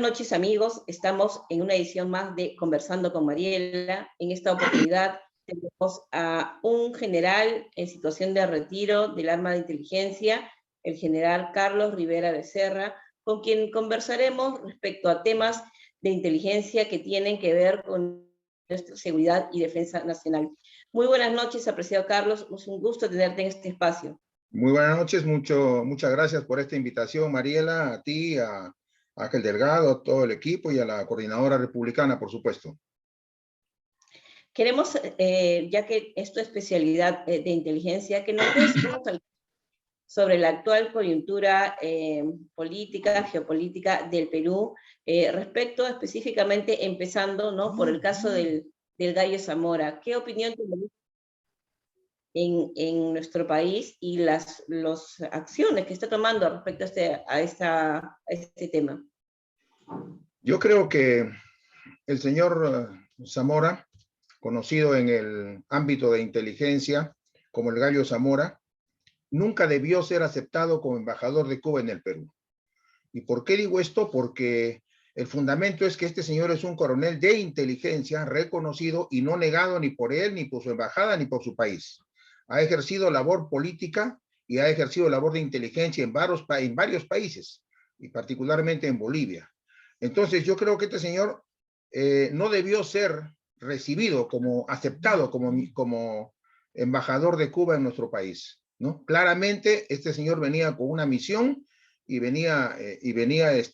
noches, amigos. Estamos en una edición más de Conversando con Mariela. En esta oportunidad tenemos a un general en situación de retiro del arma de inteligencia, el general Carlos Rivera Becerra, con quien conversaremos respecto a temas de inteligencia que tienen que ver con nuestra seguridad y defensa nacional. Muy buenas noches, apreciado Carlos. Es un gusto tenerte en este espacio. Muy buenas noches, muchas gracias por esta invitación, Mariela, a ti, a Ángel Delgado, a todo el equipo y a la coordinadora republicana, por supuesto. Queremos, ya que es tu especialidad de inteligencia, que nos des sobre la actual coyuntura política, geopolítica del Perú, respecto específicamente, empezando, ¿no?, por el caso del Gallo Zamora. ¿Qué opinión tienes en nuestro país y las acciones que está tomando respecto a este tema? Yo creo que el señor Zamora, conocido en el ámbito de inteligencia como el Gallo Zamora, nunca debió ser aceptado como embajador de Cuba en el Perú. ¿Y por qué digo esto? Porque el fundamento es que este señor es un coronel de inteligencia reconocido y no negado ni por él, ni por su embajada, ni por su país. Ha ejercido labor política y ha ejercido labor de inteligencia en varios países, y particularmente en Bolivia. Entonces yo creo que este señor no debió ser recibido aceptado como embajador de Cuba en nuestro país, ¿no? Claramente este señor venía con una misión y venía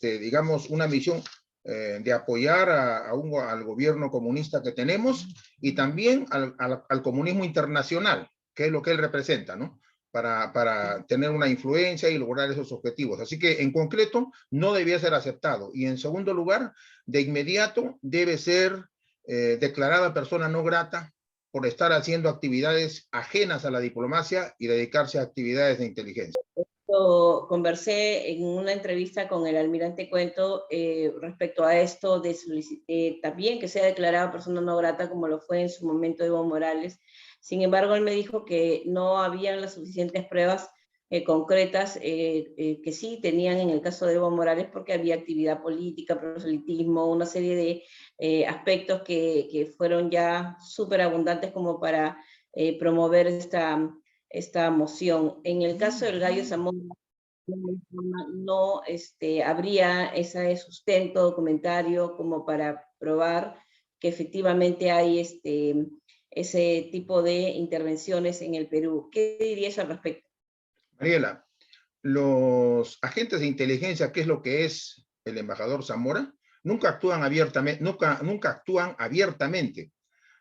digamos, una misión de apoyar al gobierno comunista que tenemos y también al comunismo internacional, que es lo que él representa, ¿no? Para tener una influencia y lograr esos objetivos. Así que, en concreto, no debía ser aceptado. Y, en segundo lugar, de inmediato debe ser declarada persona no grata por estar haciendo actividades ajenas a la diplomacia y dedicarse a actividades de inteligencia. Conversé en una entrevista con el almirante Cuento respecto a esto de también que sea declarada persona no grata, como lo fue en su momento Evo Morales. Sin embargo, él me dijo que no habían las suficientes pruebas concretas que sí tenían en el caso de Evo Morales, porque había actividad política, proselitismo, una serie de aspectos que fueron ya súper abundantes como para promover esta moción. En el caso del Gallo Zamora, no habría ese sustento documentario como para probar que efectivamente hay ese tipo de intervenciones en el Perú. ¿Qué dirías al respecto? Mariela, los agentes de inteligencia, ¿qué es lo que es el embajador Zamora? Nunca actúan abiertamente, nunca actúan abiertamente.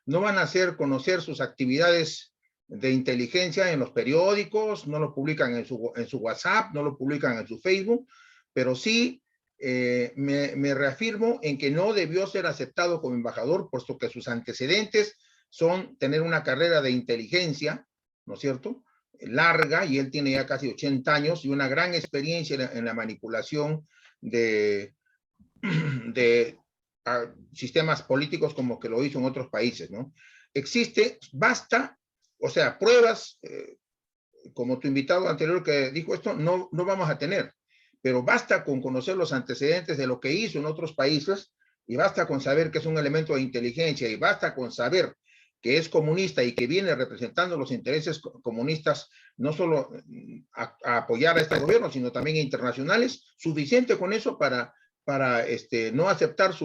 No van a hacer conocer sus actividades de inteligencia en los periódicos, no lo publican en su WhatsApp, no lo publican en su Facebook, pero sí me reafirmo en que no debió ser aceptado como embajador, puesto que sus antecedentes son tener una carrera de inteligencia, ¿no es cierto?, larga, y él tiene ya casi 80 años y una gran experiencia en la manipulación de sistemas políticos, como que lo hizo en otros países, ¿no? Basta, o sea, pruebas, como tu invitado anterior que dijo esto, no vamos a tener, pero basta con conocer los antecedentes de lo que hizo en otros países, y basta con saber que es un elemento de inteligencia, y basta con saber que es comunista y que viene representando los intereses comunistas, no solo a apoyar a este gobierno, sino también internacionales. Suficiente con eso para no aceptar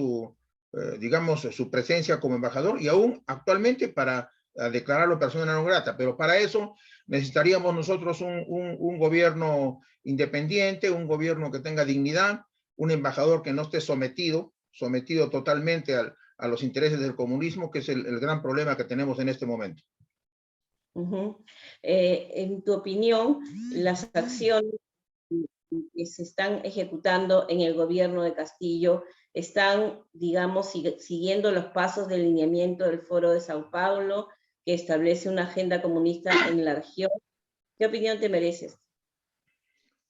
digamos, su presencia como embajador, y aún actualmente para declararlo persona no grata. Pero para eso necesitaríamos nosotros un gobierno independiente, un gobierno que tenga dignidad, un embajador que no esté sometido totalmente a los intereses del comunismo, que es el gran problema que tenemos en este momento. En tu opinión, las acciones que se están ejecutando en el gobierno de Castillo están, digamos, siguiendo los pasos del lineamiento del Foro de Sao Paulo, que establece una agenda comunista en la región. ¿Qué opinión te mereces?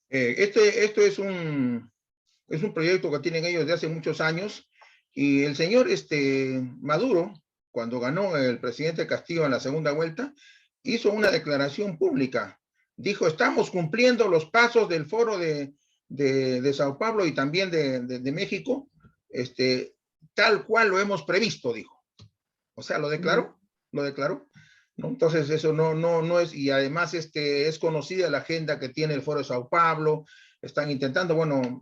Esto es un proyecto que tienen ellos de hace muchos años, y el señor Maduro, cuando ganó el presidente Castillo en la segunda vuelta, hizo una declaración pública. Dijo: estamos cumpliendo los pasos del Foro de Sao Paulo y también de México, tal cual lo hemos previsto, dijo. O sea, lo declaró, ¿no? Entonces eso no es, y además es conocida la agenda que tiene el Foro de Sao Paulo, están intentando, bueno,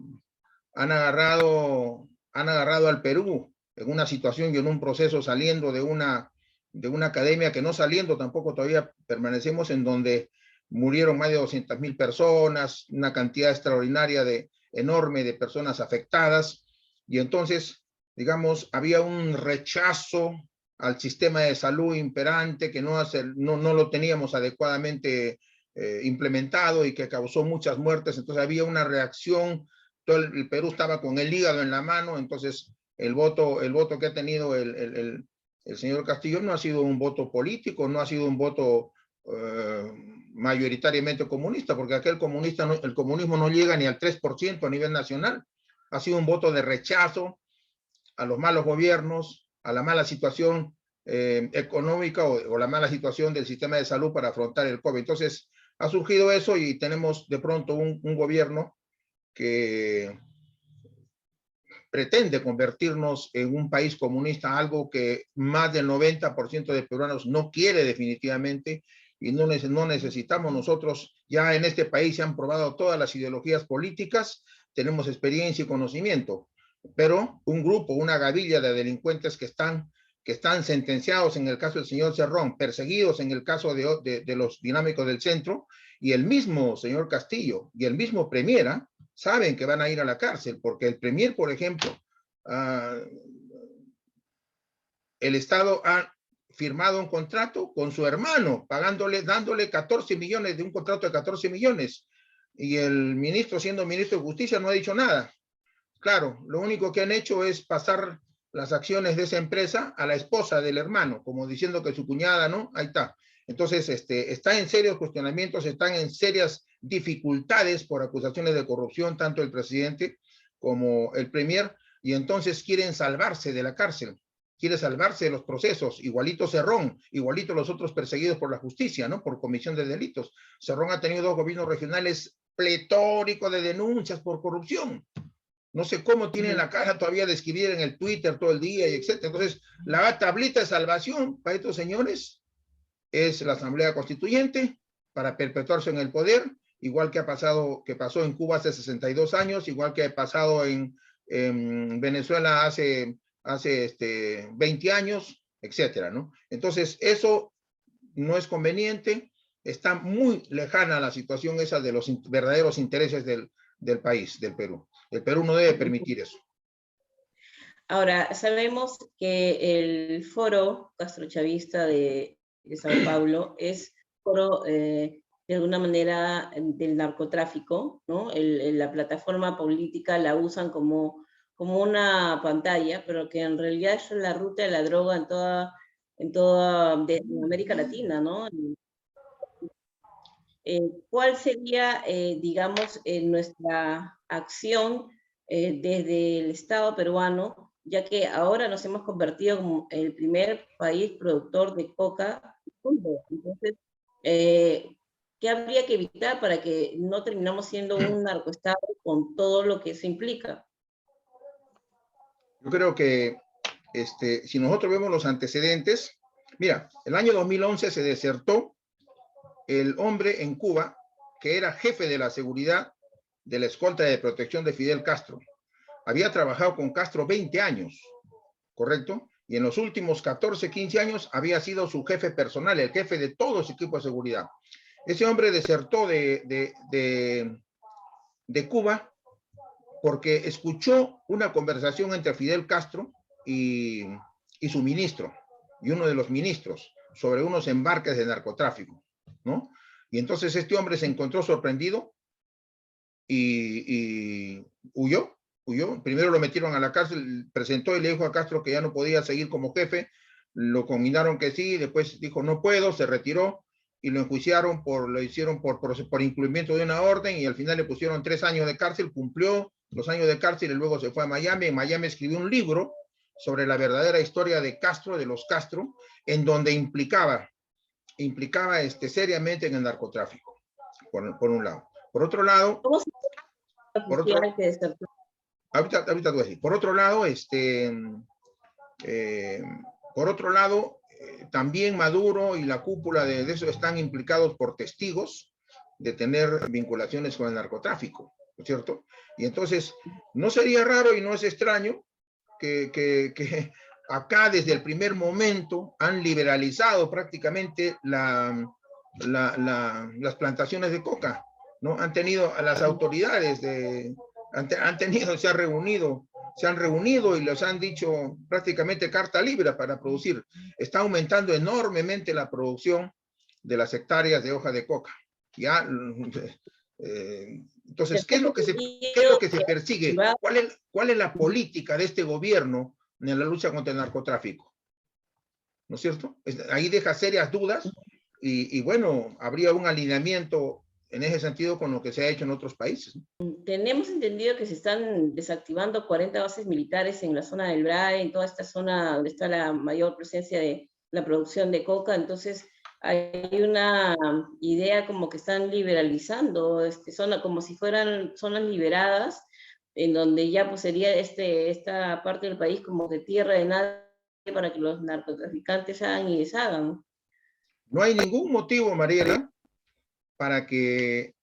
han agarrado al Perú en una situación y en un proceso saliendo de una academia que no saliendo tampoco todavía permanecemos, en donde murieron más de 200.000 personas, una cantidad extraordinaria enorme de personas afectadas, y entonces, digamos, había un rechazo al sistema de salud imperante que no lo teníamos adecuadamente implementado y que causó muchas muertes. Entonces había una reacción, todo el Perú estaba con el hígado en la mano. Entonces el voto que ha tenido el señor Castillo no ha sido un voto político, no ha sido un voto mayoritariamente comunista, porque el comunismo no llega ni al 3% a nivel nacional. Ha sido un voto de rechazo a los malos gobiernos, a la mala situación económica o la mala situación del sistema de salud para afrontar el COVID. Entonces ha surgido eso y tenemos de pronto un gobierno que pretende convertirnos en un país comunista, algo que más del 90% de peruanos no quiere definitivamente, y no necesitamos nosotros. Ya en este país se han probado todas las ideologías políticas, tenemos experiencia y conocimiento, pero un grupo, una gavilla de delincuentes que están sentenciados en el caso del señor Cerrón, perseguidos en el caso de los dinámicos del centro, y el mismo señor Castillo y el mismo Premier saben que van a ir a la cárcel, porque el Premier, por ejemplo, el Estado ha firmado un contrato con su hermano, dándole 14 millones, de un contrato de 14 millones, y el ministro, siendo ministro de Justicia, no ha dicho nada. Claro, lo único que han hecho es pasar las acciones de esa empresa a la esposa del hermano, como diciendo que su cuñada, ¿no? Ahí está. Entonces, está en serios cuestionamientos, están en serias dificultades por acusaciones de corrupción, tanto el presidente como el premier, y entonces quieren salvarse de la cárcel, quiere salvarse de los procesos, igualito Cerrón, igualito los otros perseguidos por la justicia, ¿no? Por comisión de delitos. Cerrón ha tenido 2 gobiernos regionales pletóricos de denuncias por corrupción. No sé cómo tienen la cara todavía de escribir en el Twitter todo el día, y etcétera. Entonces, la tablita de salvación para estos señores es la Asamblea Constituyente, para perpetuarse en el poder, igual que pasó en Cuba hace 62 años, igual que ha pasado en Venezuela hace 20 años, etcétera, ¿no? Entonces, eso no es conveniente, está muy lejana la situación esa de los verdaderos intereses del país, del Perú. El Perú no debe permitir eso. Ahora, sabemos que el foro castrochavista de Sao Paulo es foro, de alguna manera, del narcotráfico, ¿no? La plataforma política la usan como una pantalla, pero que en realidad es la ruta de la droga en toda América Latina, ¿no? ¿Cuál sería, digamos, nuestra acción desde el Estado peruano, ya que ahora nos hemos convertido como el primer país productor de coca del mundo? Entonces, ¿qué habría que evitar para que no terminamos siendo un narcoestado con todo lo que eso implica? Yo creo que si nosotros vemos los antecedentes, mira, el año 2011 se desertó el hombre en Cuba que era jefe de la seguridad de la escolta de protección de Fidel Castro. Había trabajado con Castro 20 años, ¿correcto? Y en los últimos 14, 15 años había sido su jefe personal, el jefe de todo su equipo de seguridad. Ese hombre desertó de Cuba porque escuchó una conversación entre Fidel Castro y su ministro, y uno de los ministros, sobre unos embarques de narcotráfico, ¿no? Y entonces este hombre se encontró sorprendido y huyó. Primero lo metieron a la cárcel, presentó y le dijo a Castro que ya no podía seguir como jefe, lo combinaron que sí, después dijo no puedo, se retiró y lo enjuiciaron lo hicieron por incumplimiento de una orden, y al final le pusieron 3 años de cárcel, cumplió los años de cárcel y luego se fue a Miami. En Miami escribió un libro sobre la verdadera historia de Castro, de los Castro, en donde implicaba seriamente en el narcotráfico, por un lado. Por otro lado, ¿Cómo se oficial que desertó? ahorita te voy a decir. Por otro lado, también Maduro y la cúpula de eso están implicados por testigos de tener vinculaciones con el narcotráfico, ¿no es cierto? Y entonces, no sería raro y no es extraño que acá desde el primer momento han liberalizado prácticamente las plantaciones de coca, ¿no? Han tenido a las autoridades, se han reunido y les han dicho prácticamente carta libre para producir. Está aumentando enormemente la producción de las hectáreas de hoja de coca. Ya, entonces, ¿qué es lo que se persigue? ¿Cuál es la política de este gobierno en la lucha contra el narcotráfico? ¿No es cierto? Ahí deja serias dudas y bueno, habría un alineamiento en ese sentido con lo que se ha hecho en otros países. Tenemos entendido que se están desactivando 40 bases militares en la zona del BRAE, en toda esta zona donde está la mayor presencia de la producción de coca. Entonces hay una idea como que están liberalizando zona, como si fueran zonas liberadas, en donde ya pues sería esta parte del país como que tierra de nadie para que los narcotraficantes hagan y deshagan. No hay ningún motivo, Mariela, para que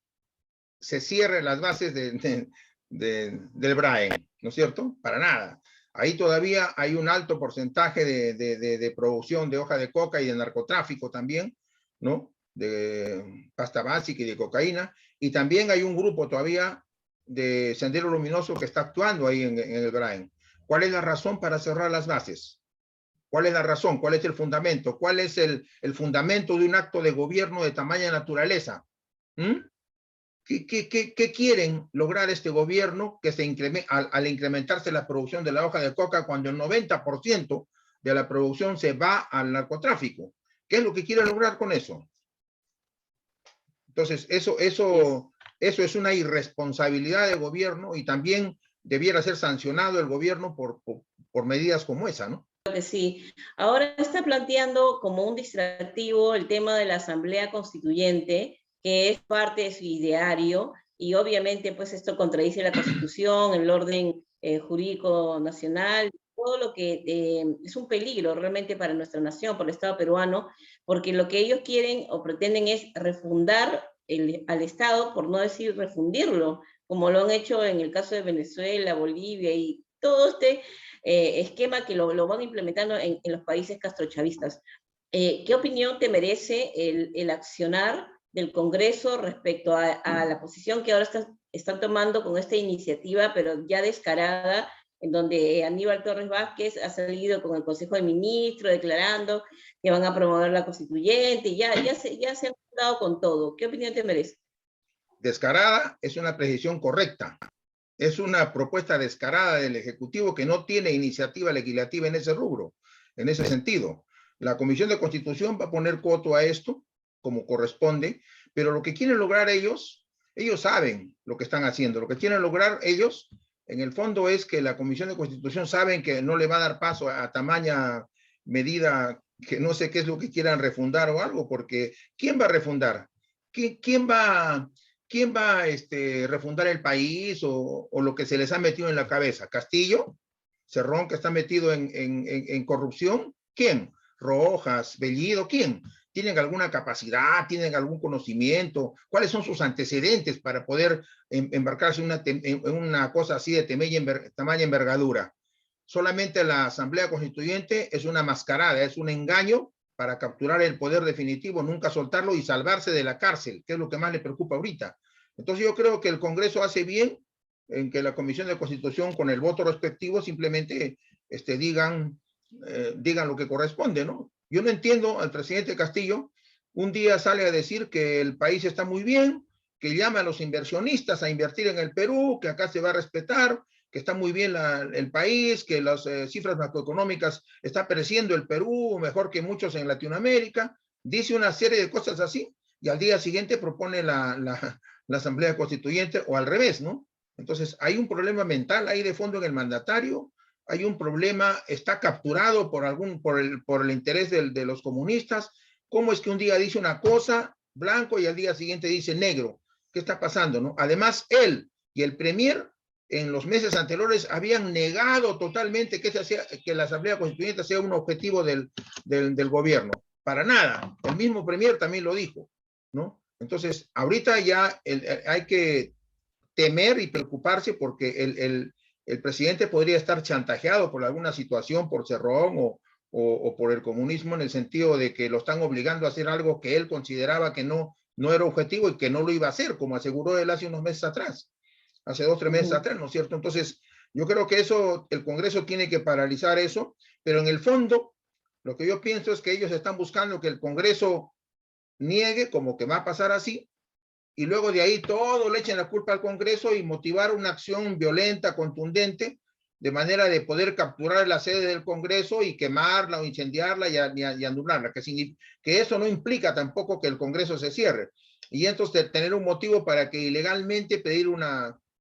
se cierren las bases del BRAE, ¿no es cierto? Para nada. Ahí todavía hay un alto porcentaje de producción de hoja de coca y de narcotráfico también, ¿no? De pasta básica y de cocaína. Y también hay un grupo todavía de Sendero Luminoso que está actuando ahí en el BRAE. ¿Cuál es la razón para cerrar las bases? ¿Cuál es la razón? ¿Cuál es el fundamento? ¿Cuál es el fundamento de un acto de gobierno de tamaña naturaleza? ¿Qué quieren lograr este gobierno que al incrementarse la producción de la hoja de coca cuando el 90% de la producción se va al narcotráfico? ¿Qué es lo que quieren lograr con eso? Entonces, eso es una irresponsabilidad del gobierno y también debiera ser sancionado el gobierno por medidas como esa, ¿no? Sí. Ahora está planteando como un distractivo el tema de la Asamblea Constituyente, que es parte de su ideario, y obviamente pues esto contradice la Constitución, el orden jurídico nacional, todo lo que es un peligro realmente para nuestra nación, por el Estado peruano, porque lo que ellos quieren o pretenden es refundar al Estado, por no decir refundirlo, como lo han hecho en el caso de Venezuela, Bolivia y todo esquema que lo van implementando en los países castrochavistas. ¿Qué opinión te merece el accionar del Congreso respecto a la posición que ahora están tomando con esta iniciativa, pero ya descarada, en donde Aníbal Torres Vázquez ha salido con el Consejo de Ministros declarando que van a promover la constituyente, y ya se han dado con todo? ¿Qué opinión te merece? Descarada es una precisión correcta. Es una propuesta descarada del Ejecutivo que no tiene iniciativa legislativa en ese rubro, en ese sentido. La Comisión de Constitución va a poner coto a esto, como corresponde, pero lo que quieren lograr ellos saben lo que están haciendo. Lo que quieren lograr ellos, en el fondo, es que la Comisión de Constitución saben que no le va a dar paso a tamaña medida que no sé qué es lo que quieran refundar o algo, porque ¿quién va a refundar? ¿Quién va a refundar el país o lo que se les ha metido en la cabeza? ¿Castillo? ¿Cerrón, que está metido en corrupción? ¿Quién? ¿Rojas? ¿Bellido? ¿Quién? ¿Tienen alguna capacidad? ¿Tienen algún conocimiento? ¿Cuáles son sus antecedentes para poder embarcarse en una cosa así de tamaña envergadura? Solamente la Asamblea Constituyente es una mascarada, es un engaño para capturar el poder definitivo, nunca soltarlo y salvarse de la cárcel, que es lo que más le preocupa ahorita. Entonces yo creo que el Congreso hace bien en que la Comisión de Constitución, con el voto respectivo, simplemente digan lo que corresponde, ¿no? Yo no entiendo al presidente Castillo, un día sale a decir que el país está muy bien, que llama a los inversionistas a invertir en el Perú, que acá se va a respetar, que está muy bien el país, que las cifras macroeconómicas está creciendo el Perú mejor que muchos en Latinoamérica, dice una serie de cosas así, y al día siguiente propone la Asamblea Constituyente, o al revés, ¿no? Entonces, hay un problema mental ahí de fondo en el mandatario, hay un problema, está capturado por el interés de los comunistas. ¿Cómo es que un día dice una cosa, blanco, y al día siguiente dice negro? ¿Qué está pasando, no? Además, él y el premier en los meses anteriores habían negado totalmente que la Asamblea Constituyente sea un objetivo del gobierno. Para nada. El mismo premier también lo dijo, ¿no? Entonces, ahorita ya hay que temer y preocuparse porque el presidente podría estar chantajeado por alguna situación, por Cerrón o por el comunismo, en el sentido de que lo están obligando a hacer algo que él consideraba que no era objetivo y que no lo iba a hacer, como aseguró él hace unos meses atrás, hace 2 o 3 meses atrás, ¿no es cierto? Entonces, yo creo que eso, el Congreso tiene que paralizar eso, pero en el fondo, lo que yo pienso es que ellos están buscando que el Congreso niegue, como que va a pasar así, y luego de ahí todo le echen la culpa al Congreso y motivar una acción violenta, contundente, de manera de poder capturar la sede del Congreso y quemarla o incendiarla y anularla, que eso no implica tampoco que el Congreso se cierre. Y entonces tener un motivo para que ilegalmente pedir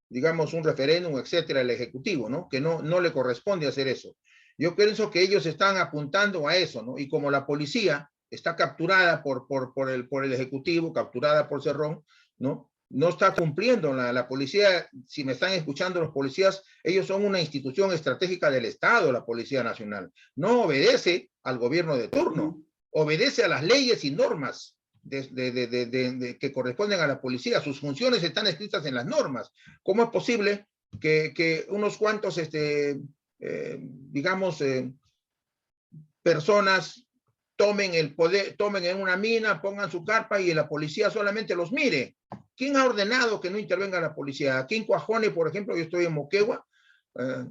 digamos, un referéndum, etcétera, al Ejecutivo, ¿no? Que no le corresponde hacer eso. Yo pienso que ellos están apuntando a eso, ¿no? Y como la policía está capturada por el Ejecutivo, capturada por Cerrón, ¿no? No está cumpliendo la policía. Si me están escuchando los policías, ellos son una institución estratégica del Estado, la Policía Nacional. No obedece al gobierno de turno, obedece a las leyes y normas que corresponden a la policía. Sus funciones están escritas en las normas. ¿Cómo es posible que unos cuantos, digamos, personas tomen el poder, tomen en una mina, pongan su carpa y la policía solamente los mire? ¿Quién ha ordenado que no intervenga la policía? Aquí en Cuajone, por ejemplo, yo estoy en Moquegua,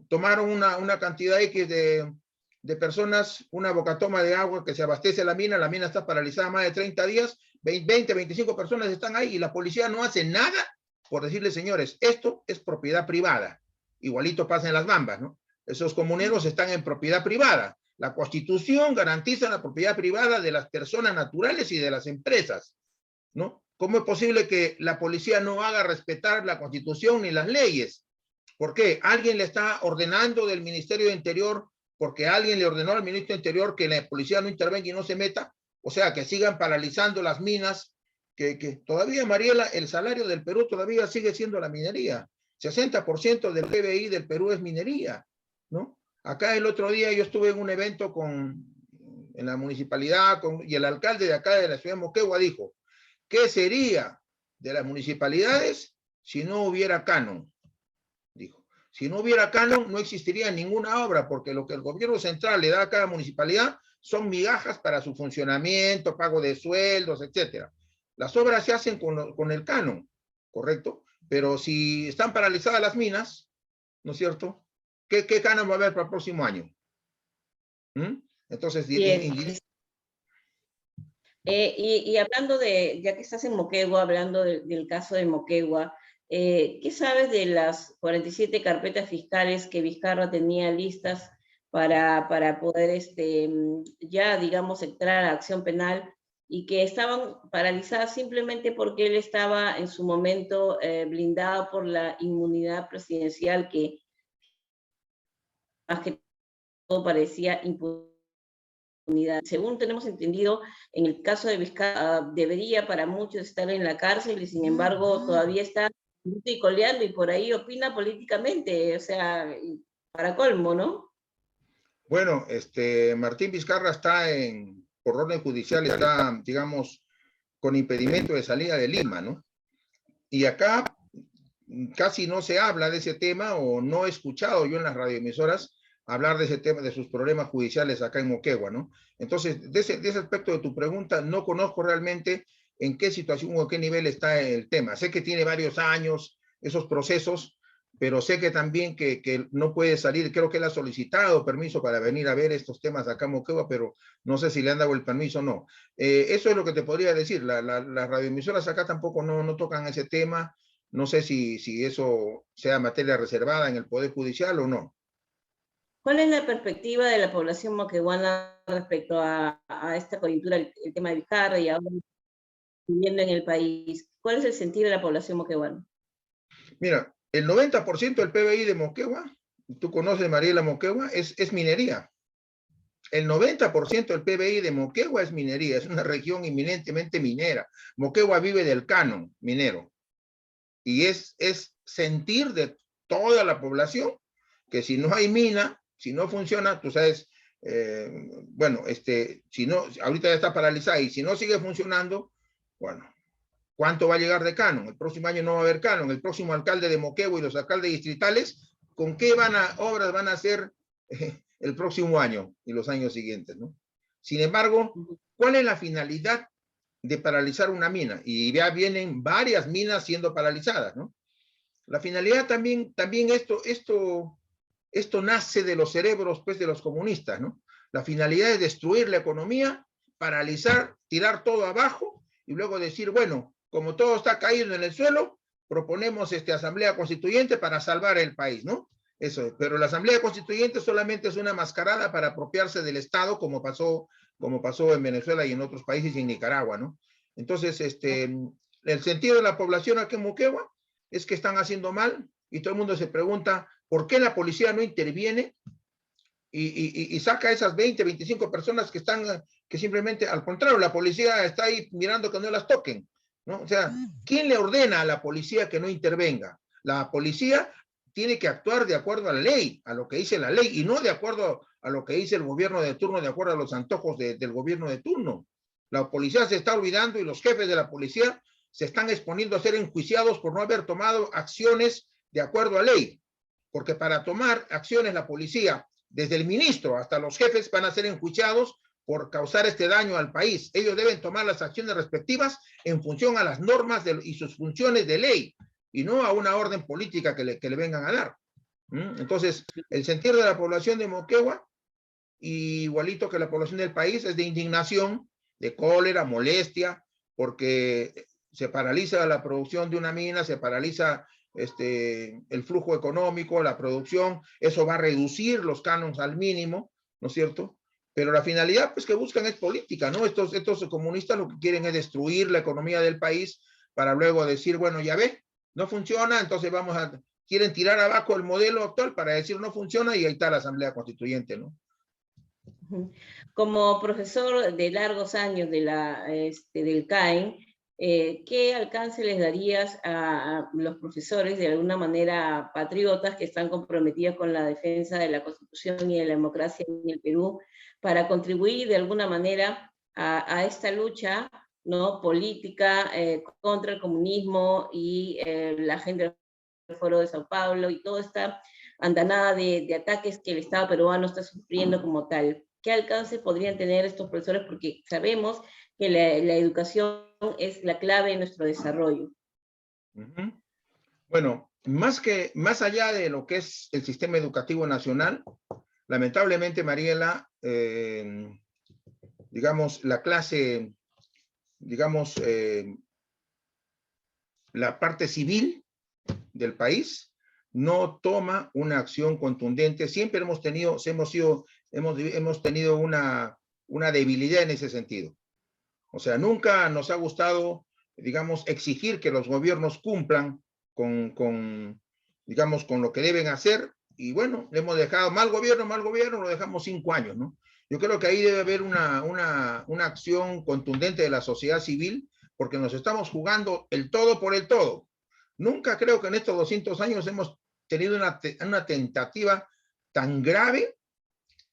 tomaron una cantidad X de personas, una bocatoma de agua que se abastece la mina está paralizada más de 30 días, 20, 25 personas están ahí y la policía no hace nada por decirles, señores, esto es propiedad privada. Igualito pasa en Las Bambas, ¿no? Esos comuneros están en propiedad privada. La Constitución garantiza la propiedad privada de las personas naturales y de las empresas, ¿no? ¿Cómo es posible que la policía no haga respetar la Constitución ni las leyes? ¿Por qué? ¿Alguien le está ordenando del Ministerio de Interior, porque alguien le ordenó al Ministro de Interior que la policía no intervenga y no se meta? O sea, que sigan paralizando las minas, que todavía, Mariela, el salario del Perú todavía sigue siendo la minería. 60% del PBI del Perú es minería, ¿no? Acá el otro día yo estuve en un evento en la municipalidad y el alcalde de acá de la ciudad de Moquegua dijo, ¿qué sería de las municipalidades si no hubiera canon? Dijo, si no hubiera canon no existiría ninguna obra, porque lo que el gobierno central le da a cada municipalidad son migajas para su funcionamiento, pago de sueldos, etcétera. Las obras se hacen con el canon, ¿correcto? Pero si están paralizadas las minas, ¿no es cierto? ¿Qué canon va a haber para el próximo año? Entonces, y hablando ya que estás en Moquegua, hablando del caso de Moquegua, ¿qué sabes de las 47 carpetas fiscales que Vizcarra tenía listas para poder ya, digamos, entrar a acción penal y que estaban paralizadas simplemente porque él estaba en su momento blindado por la inmunidad presidencial que más que todo parecía impunidad? Según tenemos entendido, en el caso de Vizcarra, debería para muchos estar en la cárcel y sin embargo todavía está y coleando y por ahí opina políticamente, o sea, para colmo, ¿no? Bueno, Martín Vizcarra está por orden judicial, está, digamos, con impedimento de salida de Lima, ¿no? Y acá casi no se habla de ese tema o no he escuchado yo en las radioemisoras hablar de ese tema, de sus problemas judiciales acá en Moquegua, ¿no? Entonces, de ese aspecto de tu pregunta, no conozco realmente en qué situación o qué nivel está el tema. Sé que tiene varios años esos procesos, pero sé que también que no puede salir. Creo que él ha solicitado permiso para venir a ver estos temas acá en Moquegua, pero no sé si le han dado el permiso o no. Eso es lo que te podría decir. Las radioemisoras acá tampoco no tocan ese tema. No sé si eso sea materia reservada en el Poder Judicial o no. ¿Cuál es la perspectiva de la población moqueguana respecto a esta coyuntura, el tema de Vizcarra y ahora viviendo en el país? ¿Cuál es el sentido de la población moqueguana? Mira, el 90% del PBI de Moquegua, tú conoces Mariela Moquegua, es minería. El 90% del PBI de Moquegua es minería, es una región eminentemente minera. Moquegua vive del canon minero. Y es sentir de toda la población, que si no hay mina, si no funciona, tú sabes, bueno, si no, ahorita ya está paralizada y si no sigue funcionando, bueno, ¿cuánto va a llegar de canon? El próximo año no va a haber canon. El próximo alcalde de Moquegua y los alcaldes distritales, ¿con qué obras van a hacer el próximo año y los años siguientes, ¿no? Sin embargo, ¿cuál es la finalidad de paralizar una mina? Y ya vienen varias minas siendo paralizadas, ¿no? La finalidad también esto nace de los cerebros, pues, de los comunistas, ¿no? La finalidad es destruir la economía, paralizar, tirar todo abajo y luego decir, bueno, como todo está caído en el suelo, proponemos asamblea constituyente para salvar el país, ¿no? Eso, pero la asamblea constituyente solamente es una mascarada para apropiarse del Estado, como pasó en Venezuela y en otros países y en Nicaragua, ¿no? Entonces, el sentido de la población aquí en Moquegua es que están haciendo mal y todo el mundo se pregunta por qué la policía no interviene y saca a esas 20, 25 personas que simplemente, al contrario, la policía está ahí mirando que no las toquen, ¿no? O sea, ¿quién le ordena a la policía que no intervenga? La policía tiene que actuar de acuerdo a la ley, a lo que dice la ley, y no de acuerdo a lo que dice el gobierno de turno, de acuerdo a los antojos del gobierno de turno. La policía se está olvidando y los jefes de la policía se están exponiendo a ser enjuiciados por no haber tomado acciones de acuerdo a ley. Porque para tomar acciones la policía, desde el ministro hasta los jefes, van a ser enjuiciados por causar este daño al país. Ellos deben tomar las acciones respectivas en función a las normas y sus funciones de ley, y no a una orden política que le vengan a dar. Entonces, el sentir de la población de Moquegua, igualito que la población del país, es de indignación, de cólera, molestia, porque se paraliza la producción de una mina, se paraliza el flujo económico, la producción, eso va a reducir los cánones al mínimo, ¿no es cierto? Pero la finalidad, pues, que buscan es política, ¿no? Estos comunistas lo que quieren es destruir la economía del país para luego decir, bueno, ya ve, no funciona, entonces quieren tirar abajo el modelo actual para decir no funciona y ahí está la Asamblea Constituyente, ¿no? Como profesor de largos años del CAEN, ¿qué alcance les darías a los profesores, de alguna manera patriotas, que están comprometidos con la defensa de la Constitución y de la democracia en el Perú, para contribuir de alguna manera a esta lucha, ¿no?, política contra el comunismo y la agenda del Foro de Sao Paulo y toda esta andanada de ataques que el Estado peruano está sufriendo como tal? ¿Qué alcance podrían tener estos profesores? Porque sabemos que la educación es la clave de nuestro desarrollo. Bueno, más allá de lo que es el sistema educativo nacional, lamentablemente, Mariela, digamos, la clase, digamos, la parte civil del país no toma una acción contundente. Siempre hemos tenido una debilidad en ese sentido. O sea, nunca nos ha gustado, digamos, exigir que los gobiernos cumplan digamos, con lo que deben hacer. Y bueno, le hemos dejado mal gobierno, lo dejamos 5 años, ¿no? Yo creo que ahí debe haber una acción contundente de la sociedad civil, porque nos estamos jugando el todo por el todo. Nunca creo que en estos 200 años hemos tenido una tentativa tan grave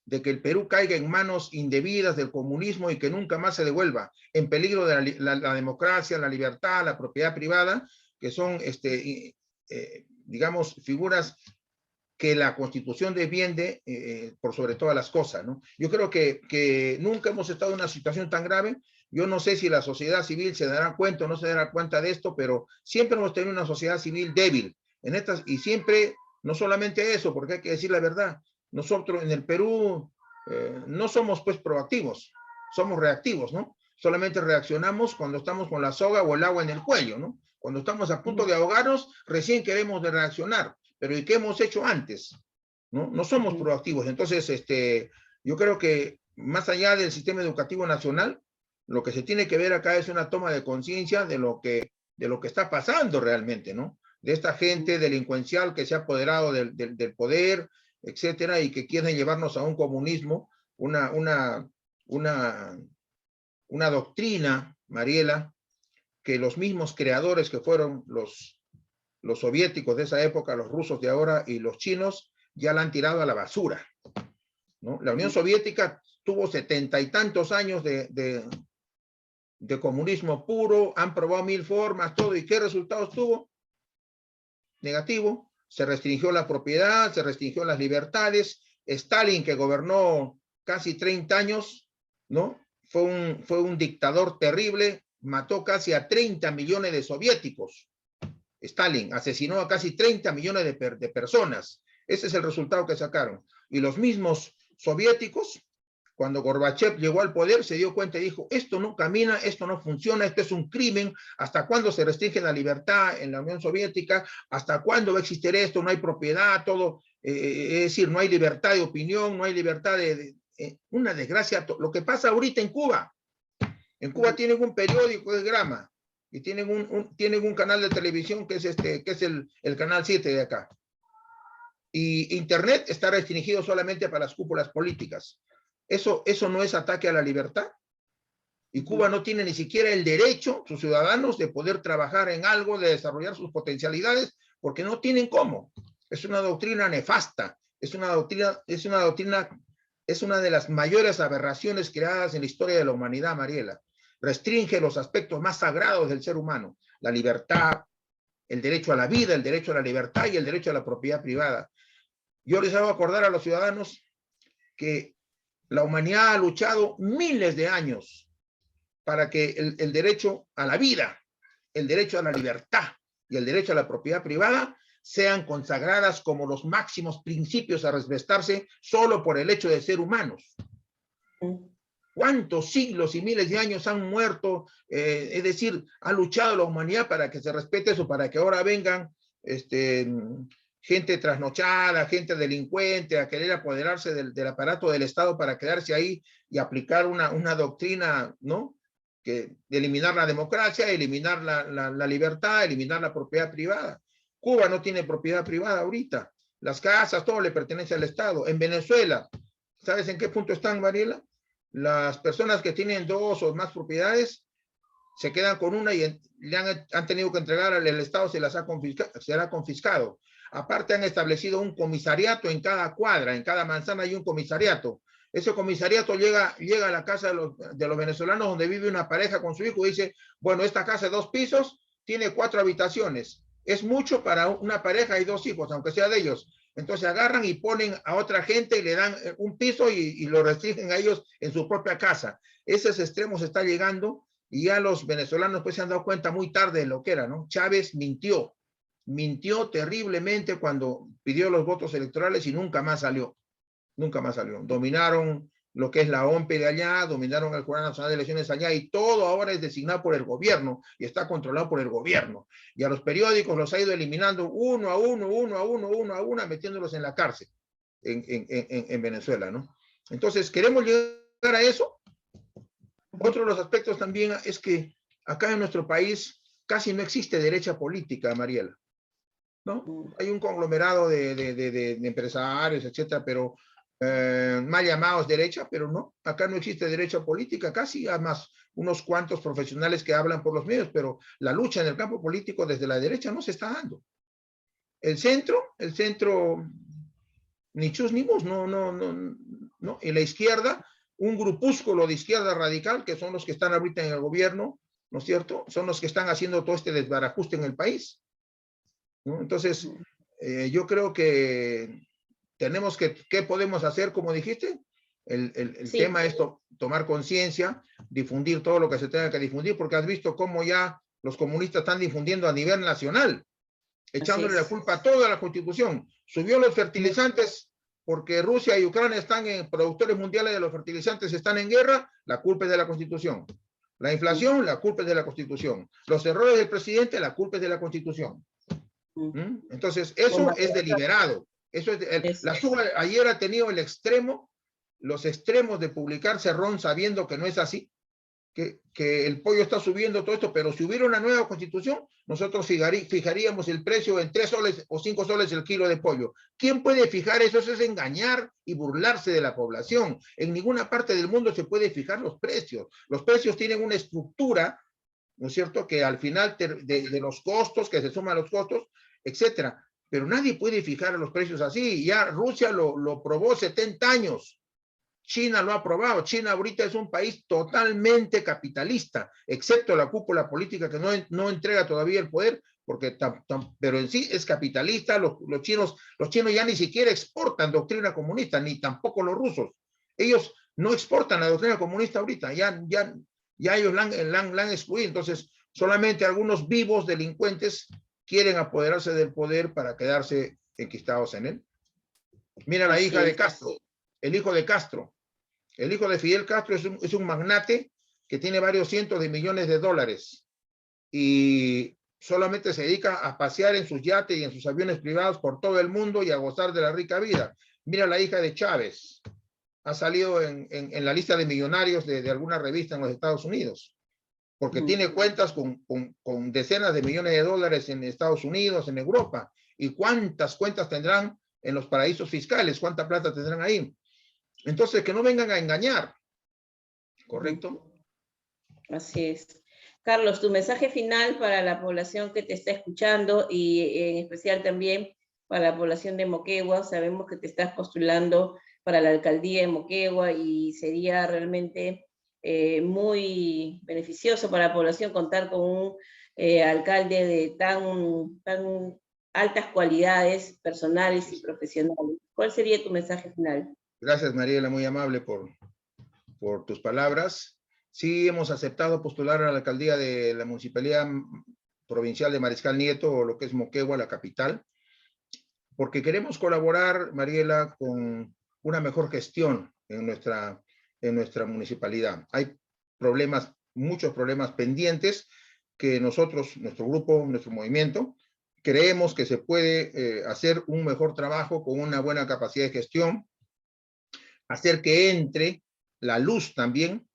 de que el Perú caiga en manos indebidas del comunismo y que nunca más se devuelva, en peligro de la democracia, la libertad, la propiedad privada, que son, digamos, figuras que la Constitución defiende por sobre todas las cosas, ¿no? Yo creo que nunca hemos estado en una situación tan grave. Yo no sé si la sociedad civil se dará cuenta o no se dará cuenta de esto, pero siempre hemos tenido una sociedad civil débil y siempre, no solamente eso, porque hay que decir la verdad, nosotros en el Perú no somos, pues, proactivos, somos reactivos, ¿no? Solamente reaccionamos cuando estamos con la soga o el agua en el cuello, ¿no? Cuando estamos a punto de ahogarnos, recién queremos de reaccionar. Pero ¿y qué hemos hecho antes? No somos proactivos. Entonces, yo creo que más allá del sistema educativo nacional, lo que se tiene que ver acá es una toma de conciencia de lo que está pasando realmente, ¿no? De esta gente delincuencial que se ha apoderado del poder, etcétera, y que quieren llevarnos a un comunismo, una doctrina, Mariela, que los mismos creadores, que fueron los los soviéticos de esa época, los rusos de ahora y los chinos ya la han tirado a la basura, ¿no? La Unión Soviética tuvo 70 y tantos años de comunismo puro, han probado 1000 formas, todo, ¿y qué resultados tuvo? Negativo. Se restringió la propiedad, se restringió las libertades. Stalin, que gobernó casi 30 años, ¿no? Fue un dictador terrible, mató casi a 30 millones de soviéticos. Stalin asesinó a casi 30 millones de personas. Ese es el resultado que sacaron. Y los mismos soviéticos, cuando Gorbachev llegó al poder, se dio cuenta y dijo, esto no camina, esto no funciona, esto es un crimen. ¿Hasta cuándo se restringe la libertad en la Unión Soviética? ¿Hasta cuándo va a existir esto? No hay propiedad, todo, es decir, no hay libertad de opinión, no hay libertad una desgracia. Lo que pasa ahorita en Cuba. En Cuba tienen un periódico, es Grama, y tienen un canal de televisión que es el canal 7 de acá. Y Internet está restringido solamente para las cúpulas políticas. ¿Eso no es ataque a la libertad? Y Cuba no tiene ni siquiera el derecho, sus ciudadanos, de poder trabajar en algo, de desarrollar sus potencialidades, porque no tienen cómo. Es una doctrina nefasta, es una de las mayores aberraciones creadas en la historia de la humanidad, Mariela. Restringe los aspectos más sagrados del ser humano, la libertad, el derecho a la vida, el derecho a la libertad y el derecho a la propiedad privada. Yo les hago acordar a los ciudadanos que la humanidad ha luchado miles de años para que el derecho a la vida, el derecho a la libertad y el derecho a la propiedad privada sean consagradas como los máximos principios a respetarse solo por el hecho de ser humanos. ¿Cuántos siglos y miles de años han muerto? Es decir, ha luchado la humanidad para que se respete eso, para que ahora vengan gente trasnochada, gente delincuente, a querer apoderarse del aparato del Estado para quedarse ahí y aplicar una doctrina, ¿no? De eliminar la democracia, eliminar la libertad, eliminar la propiedad privada. Cuba no tiene propiedad privada ahorita. Las casas, todo le pertenece al Estado. En Venezuela, ¿sabes en qué punto están, Mariela? Las personas que tienen 2 o más propiedades se quedan con una y le han tenido que entregar al Estado, será confiscado. Aparte han establecido un comisariato en cada cuadra, en cada manzana hay un comisariato. Ese comisariato llega a la casa de los venezolanos donde vive una pareja con su hijo y dice, bueno, esta casa de 2 pisos tiene 4 habitaciones. Es mucho para una pareja y 2 hijos, aunque sea de ellos. Entonces agarran y ponen a otra gente y le dan un piso y lo restringen a ellos en su propia casa. Esos extremos está llegando y ya los venezolanos pues se han dado cuenta muy tarde de lo que era, ¿no? Chávez mintió terriblemente cuando pidió los votos electorales y nunca más salió. Dominaron lo que es la OMPE de allá, dominaron el Jurado Nacional de Elecciones allá y todo ahora es designado por el gobierno y está controlado por el gobierno. Y a los periódicos los ha ido eliminando uno a uno, metiéndolos en la cárcel en Venezuela, ¿no? Entonces, ¿queremos llegar a eso? Otro de los aspectos también es que acá en nuestro país casi no existe derecha política, Mariela, ¿no? Hay un conglomerado de empresarios, etcétera, pero mal llamados derecha, pero no, acá no existe derecha política, casi además unos cuantos profesionales que hablan por los medios, pero la lucha en el campo político desde la derecha no se está dando. El centro, ni chus ni mus, no. En la izquierda, un grupúsculo de izquierda radical, que son los que están ahorita en el gobierno, ¿no es cierto? Son los que están haciendo todo este desbarajuste en el país, ¿no? Entonces, yo creo que tenemos ¿qué podemos hacer? Como dijiste, el tema es tomar conciencia, difundir todo lo que se tenga que difundir, porque has visto cómo ya los comunistas están difundiendo a nivel nacional, echándole la culpa a toda la Constitución. Subió los fertilizantes porque Rusia y Ucrania están productores mundiales de los fertilizantes, están en guerra, la culpa es de la Constitución. La inflación, la culpa es de la Constitución. Los errores del presidente, la culpa es de la Constitución. Entonces, eso es deliberado. Eso es la suba ayer ha tenido los extremos de publicar Cerrón sabiendo que no es así, que el pollo está subiendo todo esto, pero si hubiera una nueva constitución, nosotros fijaríamos el precio en 3 soles o 5 soles el kilo de pollo. ¿Quién puede fijar eso? Eso es engañar y burlarse de la población. En ninguna parte del mundo se puede fijar los precios. Los precios tienen una estructura, ¿no es cierto?, que al final de los costos, que se suman los costos, etcétera. Pero nadie puede fijar los precios así. Ya Rusia lo probó 70 años. China lo ha aprobado. China ahorita es un país totalmente capitalista, excepto la cúpula política que no entrega todavía el poder, porque pero en sí es capitalista. Los chinos ya ni siquiera exportan doctrina comunista, ni tampoco los rusos. Ellos no exportan la doctrina comunista ahorita, ya ellos la han excluido. Entonces, solamente algunos vivos delincuentes quieren apoderarse del poder para quedarse enquistados en él. Mira la hija de Castro, el hijo de Castro. El hijo de Fidel Castro es un magnate que tiene varios cientos de millones de dólares y solamente se dedica a pasear en sus yates y en sus aviones privados por todo el mundo y a gozar de la rica vida. Mira la hija de Chávez. Ha salido en la lista de millonarios de alguna revista en los Estados Unidos, porque tiene cuentas con decenas de millones de dólares en Estados Unidos, en Europa. ¿Y cuántas cuentas tendrán en los paraísos fiscales? ¿Cuánta plata tendrán ahí? Entonces, que no vengan a engañar, ¿correcto? Así es. Carlos, tu mensaje final para la población que te está escuchando y en especial también para la población de Moquegua. Sabemos que te estás postulando para la alcaldía de Moquegua y sería realmente muy beneficioso para la población contar con un alcalde de tan altas cualidades personales y profesionales. ¿Cuál sería tu mensaje final? Gracias, Mariela, muy amable por tus palabras. Sí, hemos aceptado postular a la alcaldía de la Municipalidad Provincial de Mariscal Nieto, o lo que es Moquegua, la capital, porque queremos colaborar, Mariela, con una mejor gestión en nuestra municipalidad. Hay problemas, muchos problemas pendientes que nosotros, nuestro grupo, nuestro movimiento, creemos que se puede hacer un mejor trabajo con una buena capacidad de gestión, hacer que entre la luz también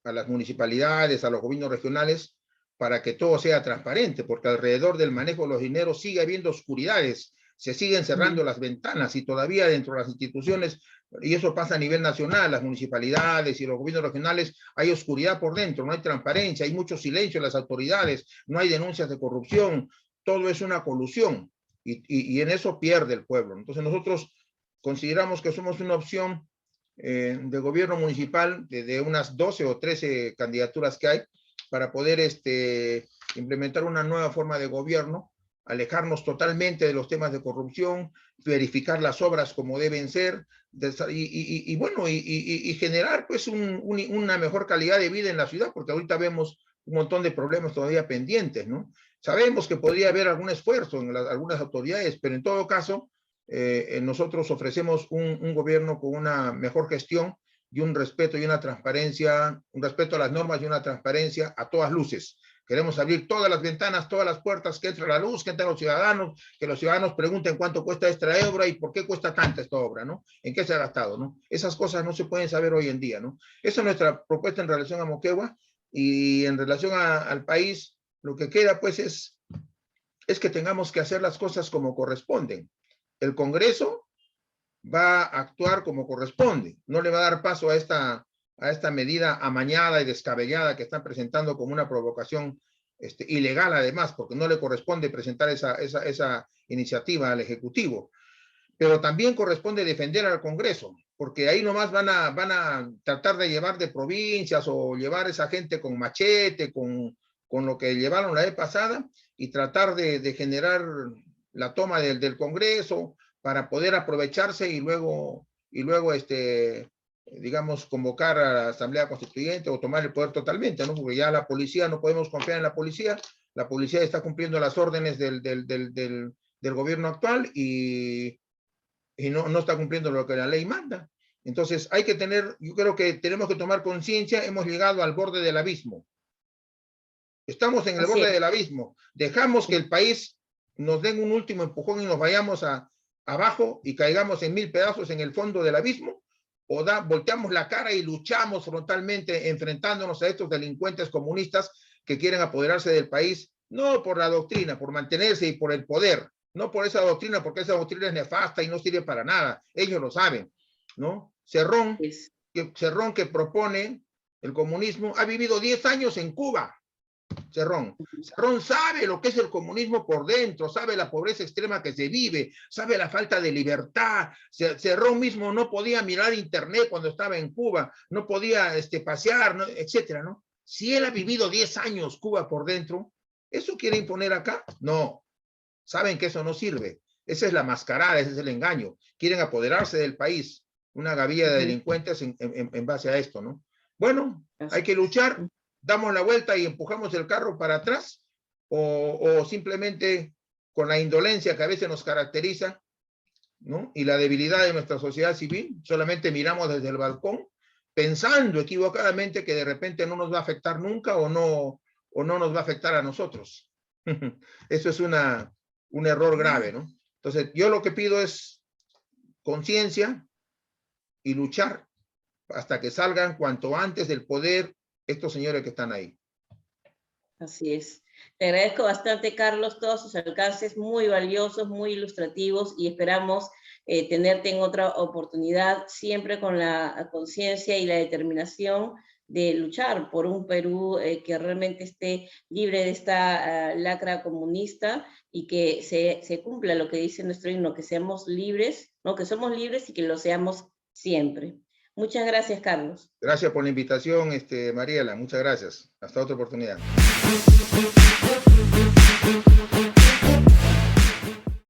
a las municipalidades, a los gobiernos regionales, para que todo sea transparente, porque alrededor del manejo de los dineros sigue habiendo oscuridades, se siguen cerrando las ventanas y todavía dentro de las instituciones, y eso pasa a nivel nacional, las municipalidades y los gobiernos regionales, hay oscuridad por dentro, no hay transparencia, hay mucho silencio en las autoridades, no hay denuncias de corrupción, todo es una colusión, y en eso pierde el pueblo. Entonces nosotros consideramos que somos una opción de gobierno municipal de unas 12 o 13 candidaturas que hay para poder implementar una nueva forma de gobierno, alejarnos totalmente de los temas de corrupción, verificar las obras como deben ser y generar pues una mejor calidad de vida en la ciudad, porque ahorita vemos un montón de problemas todavía pendientes, ¿no? Sabemos que podría haber algún esfuerzo en algunas autoridades, pero en todo caso nosotros ofrecemos un gobierno con una mejor gestión y un respeto y una transparencia, un respeto a las normas y una transparencia a todas luces. Queremos abrir todas las ventanas, todas las puertas, que entre la luz, que entren los ciudadanos, que los ciudadanos pregunten cuánto cuesta esta obra y por qué cuesta tanta esta obra, ¿no? ¿En qué se ha gastado, no? Esas cosas no se pueden saber hoy en día, ¿no? Esa es nuestra propuesta en relación a Moquegua y en relación al país. Lo que queda, pues, es que tengamos que hacer las cosas como corresponden. El Congreso va a actuar como corresponde, no le va a dar paso a esta medida amañada y descabellada que están presentando como una provocación ilegal además, porque no le corresponde presentar esa iniciativa al Ejecutivo. Pero también corresponde defender al Congreso, porque ahí nomás van a tratar de llevar de provincias o llevar a esa gente con machete, con lo que llevaron la vez pasada y tratar de generar la toma del Congreso para poder aprovecharse y luego digamos, convocar a la Asamblea Constituyente o tomar el poder totalmente, ¿no? Porque ya la policía, no podemos confiar en la policía está cumpliendo las órdenes del gobierno actual y no está cumpliendo lo que la ley manda. Entonces yo creo que tenemos que tomar conciencia, hemos llegado al borde del abismo. Estamos en el borde del abismo. Dejamos que el país nos den un último empujón y nos vayamos abajo y caigamos en 1000 pedazos en el fondo del abismo, o volteamos la cara y luchamos frontalmente enfrentándonos a estos delincuentes comunistas que quieren apoderarse del país, no por la doctrina, por mantenerse y por el poder, no por esa doctrina, porque esa doctrina es nefasta y no sirve para nada. Ellos lo saben, ¿no? Cerrón que propone el comunismo, ha vivido 10 años en Cuba. Cerrón. Cerrón sabe lo que es el comunismo por dentro, sabe la pobreza extrema que se vive, sabe la falta de libertad. Cerrón mismo no podía mirar internet cuando estaba en Cuba, no podía pasear, ¿no? Etcétera, ¿no? Si él ha vivido 10 años Cuba por dentro, ¿eso quiere imponer acá? No. Saben que eso no sirve. Esa es la mascarada, ese es el engaño. Quieren apoderarse del país, una gavilla de delincuentes en base a esto, ¿no? Bueno, hay que luchar, damos la vuelta y empujamos el carro para atrás, o simplemente con la indolencia que a veces nos caracteriza, ¿no? Y la debilidad de nuestra sociedad civil, solamente miramos desde el balcón, pensando equivocadamente que de repente no nos va a afectar nunca o no nos va a afectar a nosotros. Eso es un error grave, ¿no? Entonces, yo lo que pido es conciencia y luchar hasta que salgan cuanto antes del poder estos señores que están ahí. Así es. Te agradezco bastante, Carlos, todos sus alcances muy valiosos, muy ilustrativos, y esperamos tenerte en otra oportunidad, siempre con la conciencia y la determinación de luchar por un Perú que realmente esté libre de esta lacra comunista, y que se cumpla lo que dice nuestro himno, que seamos libres, ¿no? Que somos libres y que lo seamos siempre. Muchas gracias, Carlos. Gracias por la invitación, Mariela. Muchas gracias. Hasta otra oportunidad.